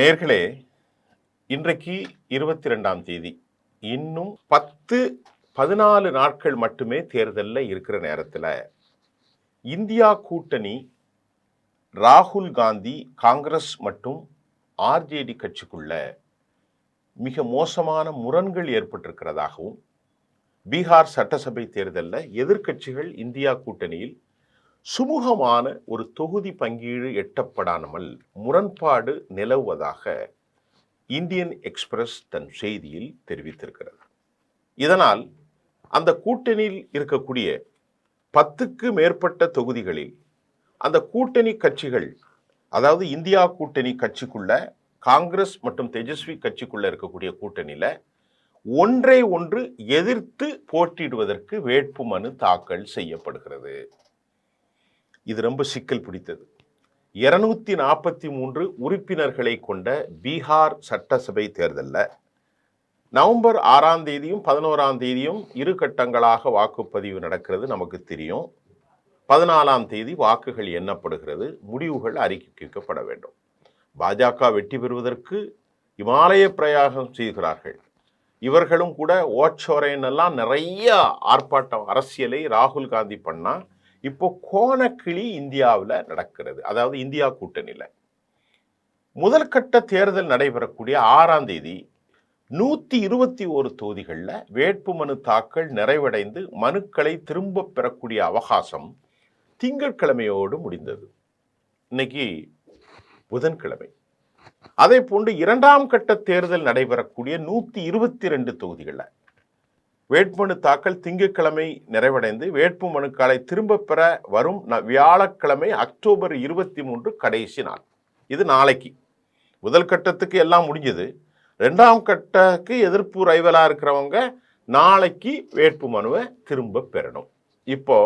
நேர்களே, இன்றைக்கு 22ஆம் தேதி. இன்னும் 14 நாட்கள் மட்டுமே தேர்தலில் இருக்கிற நேரத்தில் இந்தியா கூட்டணி ராகுல் காந்தி காங்கிரஸ் மற்றும் ஆர்ஜேடி கட்சிக்குள்ள மிக மோசமான முரண்கள் ஏற்பட்டிருக்கிறதாகவும், பீகார் சட்டசபை தேர்தலில் எதிர்க்கட்சிகள் இந்தியா கூட்டணியில் சுமூகமான ஒரு தொகுதி பங்கீடு எட்டப்படாமல் முரண்பாடு நிலவுவதாக இந்தியன் எக்ஸ்பிரஸ் தன் செய்தியில் தெரிவித்திருக்கிறது. இதனால் அந்த கூட்டணியில் இருக்கக்கூடிய 10க்கு மேற்பட்ட தொகுதிகளில் அந்த கூட்டணி கட்சிகள், அதாவது இந்தியா கூட்டணி கட்சிக்குள்ள காங்கிரஸ் மற்றும் தேஜஸ்வி கட்சிக்குள்ள இருக்கக்கூடிய கூட்டணியில ஒன்றை ஒன்று எதிர்த்து போட்டியிடுவதற்கு வேட்புமனு தாக்கல் செய்யப்படுகிறது. இது ரொம்ப சிக்கல் பிடித்தது. 243 உறுப்பினர்களை கொண்ட பீகார் சட்டசபை தேர்தலில் நவம்பர் 6ஆம் தேதியும் 11ஆம் தேதியும் 2 கட்டங்களாக வாக்குப்பதிவு நடக்கிறது, நமக்கு தெரியும். 14ஆம் தேதி வாக்குகள் எண்ணப்படுகிறது, முடிவுகள் அறிவிக்கப்பட வேண்டும். பாஜக வெற்றி பெறுவதற்கு இமாலய பிரயாகம் செய்கிறார்கள். இவர்களும் கூட ஓச்சோரைன்னெல்லாம் நிறைய ஆர்ப்பாட்டம் அரசியலை ராகுல் காந்தி பண்ணா, இப்போ கோணக்கிளி இந்தியாவில் நடக்கிறது. அதாவது இந்தியா கூட்டணியில் முதல் கட்ட தேர்தல் நடைபெறக்கூடிய 6ஆம் தேதி 121 தொகுதிகளில் வேட்புமனு தாக்கல் நிறைவடைந்து மனுக்களை திரும்ப பெறக்கூடிய அவகாசம் திங்கட்கிழமையோடு முடிந்தது. இன்னைக்கு புதன்கிழமை. அதே போன்று 2ஆம் கட்ட தேர்தல் நடைபெறக்கூடிய 122 தொகுதிகளில் வேட்புமனு தாக்கல் திங்கட்கிழமை நிறைவடைந்து வேட்பு மனுக்களை திரும்ப பெற வரும் வியாழக்கிழமை அக்டோபர் 23 கடைசி நாள். இது நாளைக்கு. முதல் கட்டத்துக்கு எல்லாம் முடிஞ்சது. 2ஆம் கட்டத்துக்கு எதிர்ப்பு ரைவலா இருக்கிறவங்க நாளைக்கு வேட்பு மனுவை திரும்ப பெறணும். இப்போ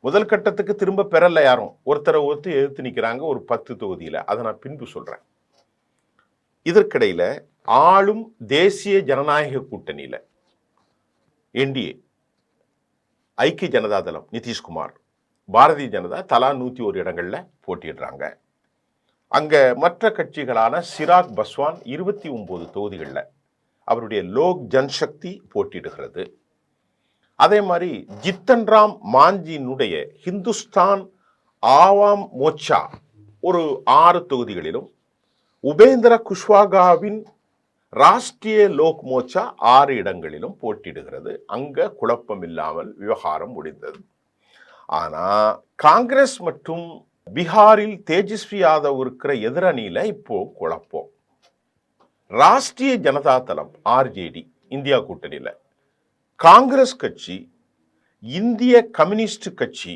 முதல் கட்டத்துக்கு திரும்ப பெறல யாரும், ஒருத்தரை எதிர்த்து நிற்கிறாங்க ஒரு 10 தொகுதியில். அதை நான் பின்பு சொல்றேன். இதற்கிடையில ஆளும் தேசிய ஜனநாயக கூட்டணியில என்டிஏ, ஐக்கிய ஜனதா தளம், நிதிஷ்குமார், பாரதிய ஜனதா தலா 101 இடங்கள்ல போட்டியிடுறாங்க. அங்க மற்ற கட்சிகளான சிராக் பஸ்வான் 29 தொகுதிகளில் அவருடைய லோக் ஜன்சக்தி போட்டியிடுகிறது. அதே மாதிரி ஜித்தன் ராம் மாஞ்சியினுடைய ஹிந்துஸ்தான் ஆவாம் மோர்ச்சா ஒரு 6 தொகுதிகளிலும், உபேந்திர குஷ்வாகாவின் ராஷ்டிரிய லோக் மோர்ச்சா 6 இடங்களிலும் போட்டியிடுகிறது. அங்க குழப்பம் இல்லாமல் விவகாரம் முடிந்தது. ஆனா காங்கிரஸ் மற்றும் பீகாரில் தேஜஸ்வி யாதவ் இருக்கிற எதிரணியில இப்போ குழப்பம். ராஷ்டிரிய ஜனதா தளம் ஆர்ஜேடி இந்தியா கூட்டணியில காங்கிரஸ் கட்சி, இந்திய கம்யூனிஸ்ட் கட்சி,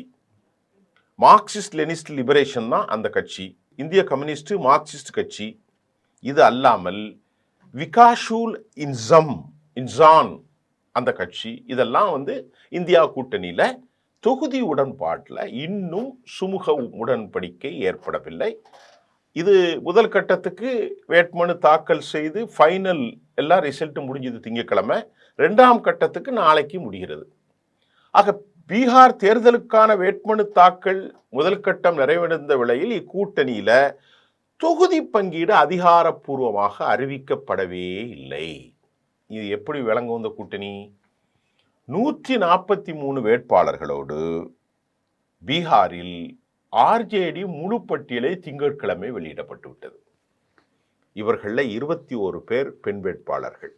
மார்க்சிஸ்ட் லெனிஸ்ட் லிபரேஷன் தான் அந்த கட்சி, இந்திய கம்யூனிஸ்ட் மார்க்சிஸ்ட் கட்சி, இது அல்லாமல் விகாஷூல் இன்சான் அந்த கட்சி, இதெல்லாம் இந்தியா கூட்டணியில தொகுதி உடன்பாட்டில் இன்னும் சுமூக உடன்படிக்கை ஏற்படவில்லை. இது முதல் கட்டத்துக்கு வேட்புமனு தாக்கல் செய்து ஃபைனல் எல்லா ரிசல்ட் முடிஞ்சது திங்கட்கிழமை. 2ஆம் கட்டத்துக்கு நாளைக்கு முடிகிறது. ஆக பீகார் தேர்தலுக்கான வேட்புமனு தாக்கல் முதல் கட்டம் நிறைவடைந்த வேளையில் இக்கூட்டணியில தொகுதி பங்கீடு அதிகாரப்பூர்வமாக அறிவிக்கப்படவே இல்லை. இது எப்படி விளங்கும்? இந்த கூட்டணி 143 வேட்பாளர்களோடு பீகாரில் ஆர்ஜேடி முழு பட்டியலை திங்கட்கிழமை வெளியிடப்பட்டு விட்டது. இவர்களில் 21 பேர் பெண் வேட்பாளர்கள்.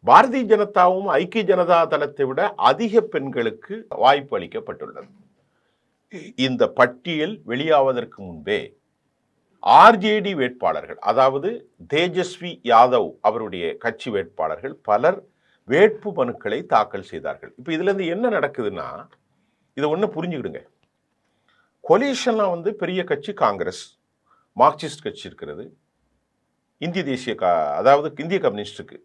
பாரதிய ஜனதாவும் ஐக்கிய ஜனதா தளத்தை விட அதிக பெண்களுக்கு வாய்ப்பு அளிக்கப்பட்டுள்ளது. இந்த பட்டியல் வெளியாவதற்கு முன்பே ஆர்ஜேடி வேட்பாளர்கள், அதாவது தேஜஸ்வி யாதவ் அவருடைய கட்சி வேட்பாளர்கள் பலர் வேட்பு மனுக்களை தாக்கல் செய்தார்கள். இப்போ இதுல இருந்து என்ன நடக்குதுன்னா, இதை ஒன்று புரிஞ்சுக்கிடுங்க. கொலிஷன்லாம் பெரிய கட்சி காங்கிரஸ், மார்க்சிஸ்ட் கட்சி இருக்கிறது, இந்திய தேசிய அதாவது இந்திய கம்யூனிஸ்டுக்கு,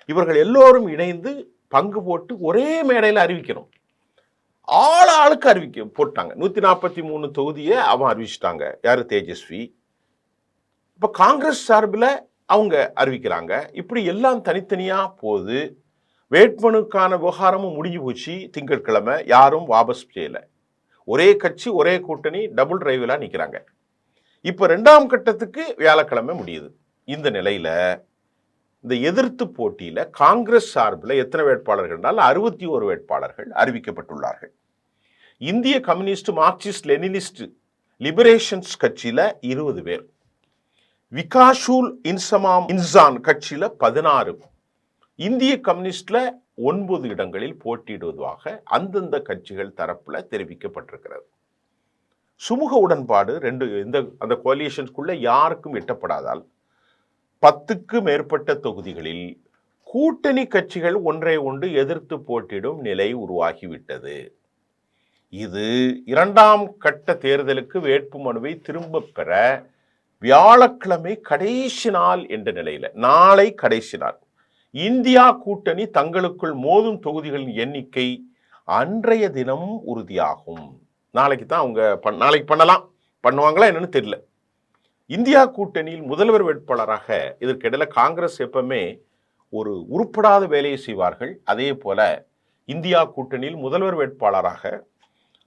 இவர்கள் எல்லோரும் இணைந்து பங்கு போட்டு ஒரே மேடையில் அறிவிக்கணும். ஆளுக்கு போட்டாங்க. 143 தொகுதியை அவன் அறிவிச்சிட்டாங்க. யாரு? தேஜஸ்வி. இப்போ காங்கிரஸ் சார்பில் அவங்க அறிவிக்கிறாங்க. இப்படி எல்லாம் தனித்தனியா போது வேட்புமனுக்கான விவகாரமும் முடிஞ்சு போச்சு. திங்கட்கிழமை யாரும் வாபஸ் செய்யலை. ஒரே கட்சி ஒரே கூட்டணி டபுள் டிரைவ்ல நிற்கிறாங்க. இப்போ 2ஆம் கட்டத்துக்கு வியாழக்கிழமை முடியுது. இந்த நிலையில இந்த எதிர்த்து போட்டியில காங்கிரஸ் சார்பில் எத்தனை வேட்பாளர்கள் என்றால் 61 வேட்பாளர்கள் அறிவிக்கப்பட்டுள்ளார்கள். இந்திய கம்யூனிஸ்ட், மார்க்சிஸ்ட், லெனினிஸ்ட், லிபரேஷன்ஸ் கட்சியில 20 பேர், விகாஷூல் இன்சான் கட்சியில 16, இந்திய கம்யூனிஸ்ட்ல 9 இடங்களில் போட்டியிடுவதாக அந்தந்த கட்சிகள் தரப்புல தெரிவிக்கப்பட்டிருக்கிறது. சுமூக உடன்பாடு அந்த கோலியேஷன்ஸ்குள்ள யாருக்கும் எட்டப்படாதால் 10க்கு மேற்பட்ட தொகுதிகளில் கூட்டணி கட்சிகள் ஒன்றை ஒன்று எதிர்த்து போட்டியிடும் நிலை உருவாகிவிட்டது. இது 2ஆம் கட்ட தேர்தலுக்கு வேட்புமனுவை திரும்ப பெற வியாழக்கிழமை கடைசி நாள் என்ற நிலையில, நாளை கடைசி நாள், இந்தியா கூட்டணி தங்களுக்குள் மோதும் தொகுதிகளின் எண்ணிக்கை அன்றைய தினம் உறுதியாகும். நாளைக்கு தான் அவங்க நாளைக்கு பண்ணுவாங்களா என்னன்னு தெரியல. இந்தியா கூட்டணியில் முதல்வர் வேட்பாளராக இதற்கிடையில காங்கிரஸ் எப்பவுமே ஒரு உருப்படாத வேலையை செய்வார்கள். அதே போல இந்தியா கூட்டணியில் முதல்வர் வேட்பாளராக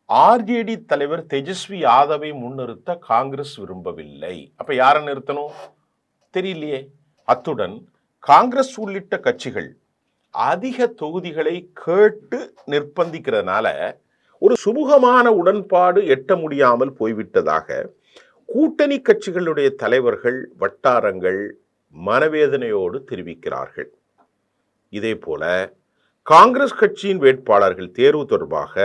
ஆர்ஜேடி தலைவர் தேஜஸ்வி யாதவை முன்னிறுத்த காங்கிரஸ் விரும்பவில்லை. அப்ப யாரை நிறுத்தணும் தெரியலையே. அத்துடன் காங்கிரஸ் உள்ளிட்ட கட்சிகள் அதிக தொகுதிகளை கேட்டு நிர்பந்திக்கிறதுனால ஒரு சுமூகமான உடன்பாடு எட்ட முடியாமல் போய்விட்டதாக கூட்டணி கட்சிகளுடைய தலைவர்கள், வட்டாரங்கள் மனவேதனையோடு தெரிவிக்கிறார்கள். இதே போல காங்கிரஸ் கட்சியின் வேட்பாளர்கள் தேர்வு தொடர்பாக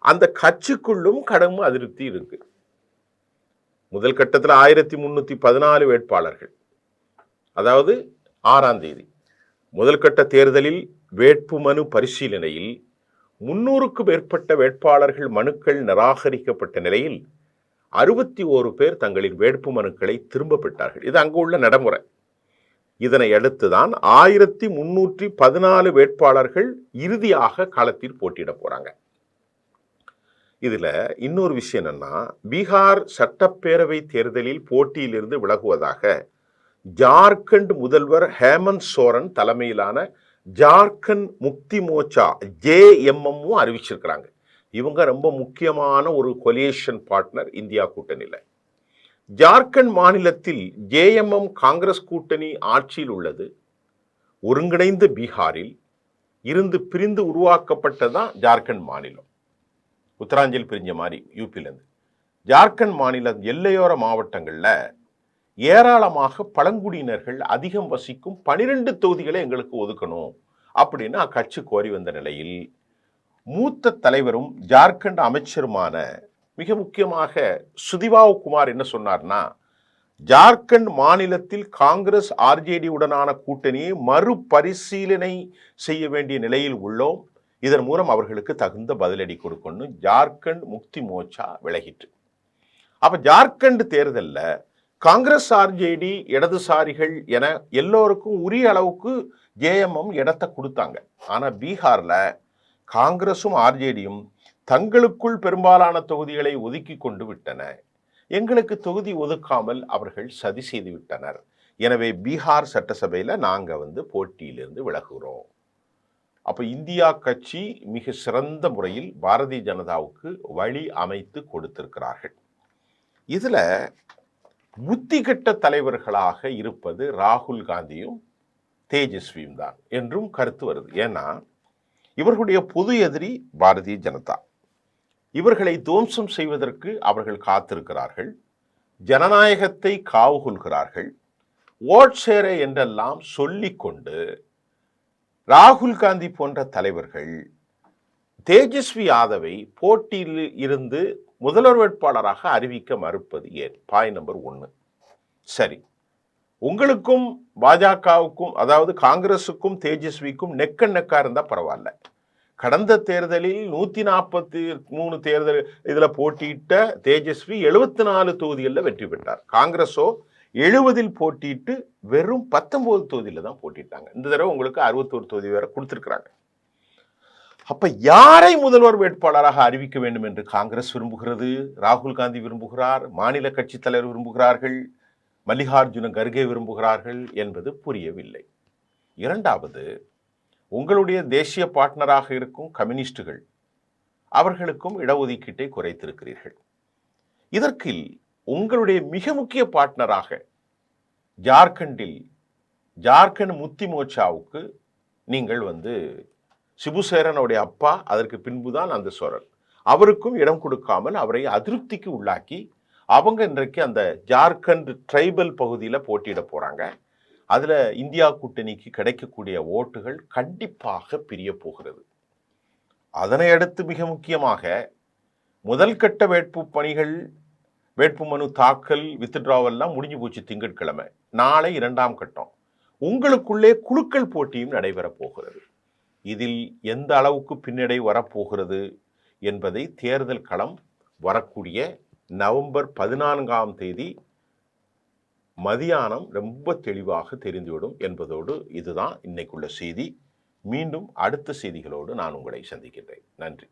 அந்த கட்சிக்குள்ளும் கடும் அதிருப்தி இருக்கு. முதல் கட்டத்தில் 1314 வேட்பாளர்கள், அதாவது 6ஆம் தேதி முதல் கட்ட தேர்தலில் வேட்புமனு பரிசீலனையில் 300க்கு மேற்பட்ட வேட்பாளர்கள் மனுக்கள் நிராகரிக்கப்பட்ட நிலையில் 61 பேர் தங்களின் வேட்புமனுக்களை திரும்ப பெற்றார்கள். இது அங்கு உள்ள நடைமுறை. இதனை அடுத்துதான் 1314 வேட்பாளர்கள் இறுதியாக களத்தில் போட்டியிட போறாங்க. இதுல இன்னொரு விஷயம் என்னன்னா, பீகார் சட்டப்பேரவை தேர்தலில் போட்டியிலிருந்து விலகுவதாக ஜார்க்கண்ட் முதல்வர் ஹேமந்த் சோரன் தலைமையிலான ஜார்க்கண்ட் முக்தி மோர்ச்சா JMM அறிவிச்சிருக்கிறாங்க. இவங்க ரொம்ப முக்கியமான ஒரு கொலியேஷன் பார்ட்னர் இந்தியா கூட்டணியில். ஜார்க்கண்ட் மாநிலத்தில் JMM காங்கிரஸ் கூட்டணி ஆட்சியில் உள்ளது. ஒருங்கிணைந்த பீகாரில் இருந்து பிரிந்து உருவாக்கப்பட்டதான் ஜார்க்கண்ட் மாநிலம். உத்தராஞ்சல் பிரிஞ்ச மாதிரி யூபியிலிருந்து. ஜார்க்கண்ட் மாநிலம் எல்லையோர மாவட்டங்களில் ஏராளமாக பழங்குடியினர்கள் அதிகம் வசிக்கும் 12 தொகுதிகளை எங்களுக்கு ஒதுக்கணும் அப்படின்னு அக்கட்சி கோரி வந்த நிலையில் மூத்த தலைவரும் ஜார்க்கண்ட் அமைச்சருமான மிக முக்கியமாக சுதிபாவ் குமார் என்ன சொன்னார்னா, ஜார்க்கண்ட் மாநிலத்தில் காங்கிரஸ் RJD உடனான கூட்டணியை மறுபரிசீலனை செய்ய வேண்டிய நிலையில் உள்ளோம். இதன் மூலம் அவர்களுக்கு தகுந்த பதிலடி கொடுக்கணும் ஜார்க்கண்ட் முக்தி மோர்ச்சா விலகிற்று. அப்ப ஜார்க்கண்ட் தேர்தலில் காங்கிரஸ் RJD இடதுசாரிகள் என எல்லோருக்கும் உரிய அளவுக்கு JMM இடத்தை கொடுத்தாங்க. ஆனா பீகார்ல காங்கிரசும் RJDயும் தங்களுக்குள் பெரும்பாலான தொகுதிகளை ஒதுக்கி கொண்டு விட்டன. எங்களுக்கு தொகுதி ஒதுக்காமல் அவர்கள் சதி செய்து விட்டனர். எனவே பீகார் சட்டசபையில் நாங்க போட்டியிலிருந்து விலகுகிறோம். அப்ப இந்தியா கட்சி மிக சிறந்த முறையில் பாரதிய ஜனதாவுக்கு வழி அமைத்து கொடுத்திருக்கிறார்கள். இதுல புத்திகட்ட தலைவர்களாக இருப்பது ராகுல் காந்தியும் தேஜஸ்வியும் தான் என்றும் கருத்து வருது. ஏன்னா இவர்களுடைய பொது எதிரி பாரதிய ஜனதா. இவர்களை துவம்சம் செய்வதற்கு அவர்கள் காத்திருக்கிறார்கள். ஜனநாயகத்தை காவு கொள்கிறார்கள். ஓட் ஷேர் என்றெல்லாம் சொல்லிக்கொண்டு ராகுல் காந்தி போன்ற தலைவர்கள் தேஜஸ்வி யாதவை போட்டியில் இருந்து முதல்வர் வேட்பாளராக அறிவிக்க மறுப்பது ஏன்? Point number 1. சரி, உங்களுக்கும் பாஜகவுக்கும், அதாவது காங்கிரசுக்கும் தேஜஸ்விக்கும் நெக்கா இருந்தா பரவாயில்ல. கடந்த தேர்தலில் 143 தேர்தல் இதுல போட்டியிட்ட தேஜஸ்வி 74 தொகுதிகளில் வெற்றி பெற்றார். காங்கிரஸோ 70 போட்டியிட்டு வெறும் 19 தொகுதியில தான் போட்டிட்டாங்க. இந்த தடவை உங்களுக்கு 61 தொகுதி வேற கொடுத்திருக்கிறாங்க. அப்ப யாரை முதல்வர் வேட்பாளராக அறிவிக்க வேண்டும் என்று காங்கிரஸ் விரும்புகிறது, ராகுல் காந்தி விரும்புகிறார், மாநில கட்சி தலைவர் விரும்புகிறார்கள், மல்லிகார்ஜுன கர்கே விரும்புகிறார்கள் என்பது புரியவில்லை. இரண்டாவது, உங்களுடைய தேசிய பார்ட்னராக இருக்கும் கம்யூனிஸ்டுகள், அவர்களுக்கும் இடஒதுக்கீட்டை குறைத்திருக்கிறீர்கள். இதற்கு உங்களுடைய மிக முக்கிய பார்ட்னராக ஜார்க்கண்ட் முக்தி மோர்ச்சாவுக்கு நீங்கள் சிபுசேனனுடைய அப்பா, அதற்கு பின்புதான் அந்த சோரன், அவருக்கும் இடம் கொடுக்காமல் அவரை அதிருப்திக்கு உள்ளாக்கி அவங்க இன்றைக்கு அந்த ஜார்க்கண்ட் ட்ரைபல் பகுதியில் போட்டியிட போறாங்க. அதுல இந்தியா கூட்டணிக்கு கிடைக்கக்கூடிய ஓட்டுகள் கண்டிப்பாக பிரிய போகிறது. அதனை அடுத்து மிக முக்கியமாக முதல் கட்ட வேட்புமனு தாக்கல் வித்ட்ராவெல்லாம் முடிஞ்சு போச்சு திங்கட்கிழமை. நாளை 2ஆம் கட்டம். உங்களுக்குள்ளே குலுக்கல் போட்டியும் நடைபெற போகிறது. இதில் எந்த அளவுக்கு பின்னடை வரப்போகிறது என்பதை தேர்தல் களம் வரக்கூடிய நவம்பர் 14ஆம் தேதி மதியானம் ரொம்ப தெளிவாக தெரிந்துவிடும் என்பதோடு இதுதான் இன்னைக்குள்ள செய்தி. மீண்டும் அடுத்த செய்திகளோடு நான் உங்களை சந்திக்கின்றேன். நன்றி.